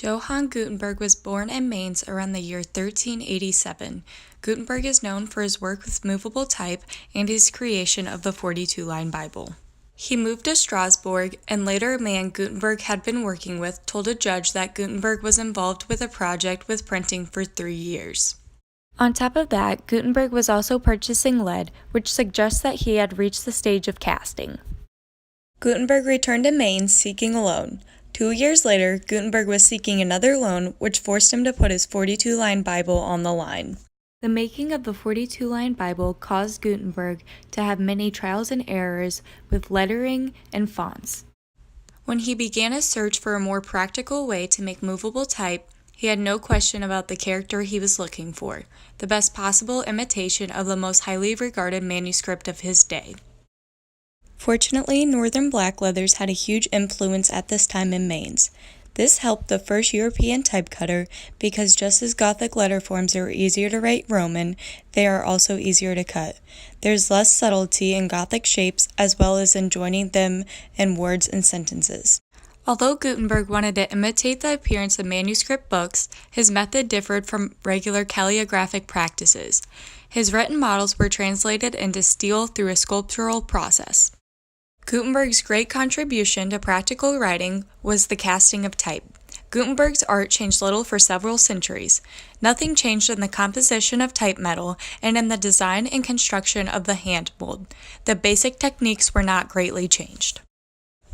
Johann Gutenberg was born in Mainz around the year 1387. Gutenberg is known for his work with movable type and his creation of the 42-line Bible. He moved to Strasbourg, and later a man Gutenberg had been working with told a judge that Gutenberg was involved with a project with printing for 3 years. On top of that, Gutenberg was also purchasing lead, which suggests that he had reached the stage of casting. Gutenberg returned to Mainz seeking a loan. 2 years later, Gutenberg was seeking another loan, which forced him to put his 42-line Bible on the line. The making of the 42-line Bible caused Gutenberg to have many trials and errors with lettering and fonts. When he began a search for a more practical way to make movable type, he had no question about the character he was looking for, the best possible imitation of the most highly regarded manuscript of his day. Fortunately, northern black leathers had a huge influence at this time in Mainz. This helped the first European type cutter because just as Gothic letter forms are easier to write Roman, they are also easier to cut. There's less subtlety in Gothic shapes as well as in joining them in words and sentences. Although Gutenberg wanted to imitate the appearance of manuscript books, his method differed from regular calligraphic practices. His written models were translated into steel through a sculptural process. Gutenberg's great contribution to practical writing was the casting of type. Gutenberg's art changed little for several centuries. Nothing changed in the composition of type metal and in the design and construction of the hand mold. The basic techniques were not greatly changed.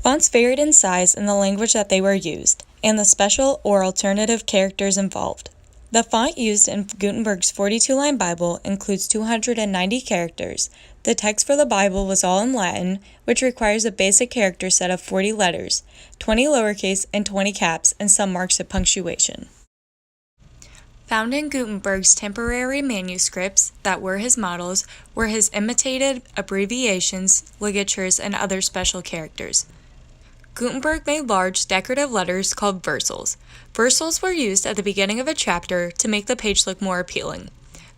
Fonts varied in size and the language that they were used, and the special or alternative characters involved. The font used in Gutenberg's 42-line Bible includes 290 characters. The text for the Bible was all in Latin, which requires a basic character set of 40 letters, 20 lowercase and 20 caps, and some marks of punctuation. Found in Gutenberg's temporary manuscripts that were his models were his imitated abbreviations, ligatures, and other special characters. Gutenberg made large, decorative letters called versals. Versals were used at the beginning of a chapter to make the page look more appealing.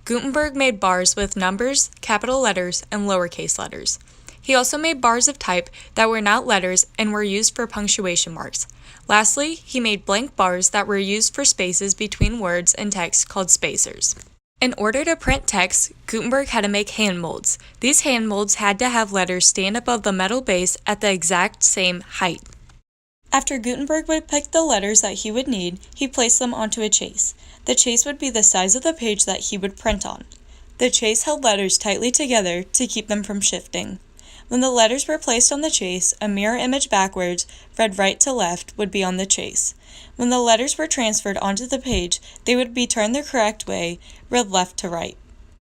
Gutenberg made bars with numbers, capital letters, and lowercase letters. He also made bars of type that were not letters and were used for punctuation marks. Lastly, he made blank bars that were used for spaces between words and text called spacers. In order to print text, Gutenberg had to make hand molds. These hand molds had to have letters stand above the metal base at the exact same height. After Gutenberg would pick the letters that he would need, he placed them onto a chase. The chase would be the size of the page that he would print on. The chase held letters tightly together to keep them from shifting. When the letters were placed on the chase, a mirror image backwards, read right to left, would be on the chase. When the letters were transferred onto the page, they would be turned the correct way, read left to right.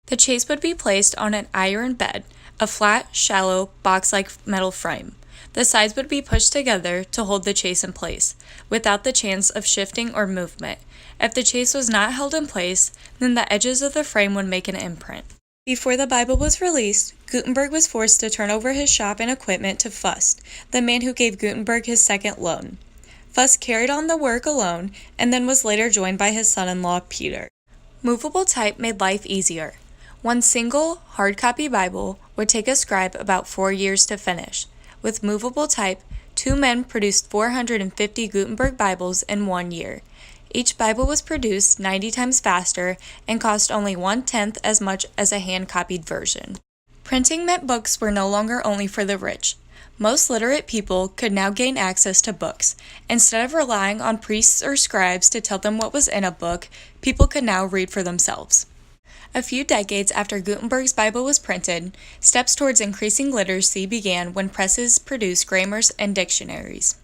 The chase would be placed on an iron bed, a flat, shallow, box-like metal frame. The sides would be pushed together to hold the chase in place, without the chance of shifting or movement. If the chase was not held in place, then the edges of the frame would make an imprint. Before the Bible was released, Gutenberg was forced to turn over his shop and equipment to Fust, the man who gave Gutenberg his second loan. Fust carried on the work alone and then was later joined by his son-in-law, Peter. Movable type made life easier. One single, hard copy Bible would take a scribe about 4 years to finish. With movable type, 2 men produced 450 Gutenberg Bibles in 1 year. Each Bible was produced 90 times faster and cost only 1/10 as much as a hand-copied version. Printing meant books were no longer only for the rich. Most literate people could now gain access to books. Instead of relying on priests or scribes to tell them what was in a book, people could now read for themselves. A few decades after Gutenberg's Bible was printed, steps towards increasing literacy began when presses produced grammars and dictionaries.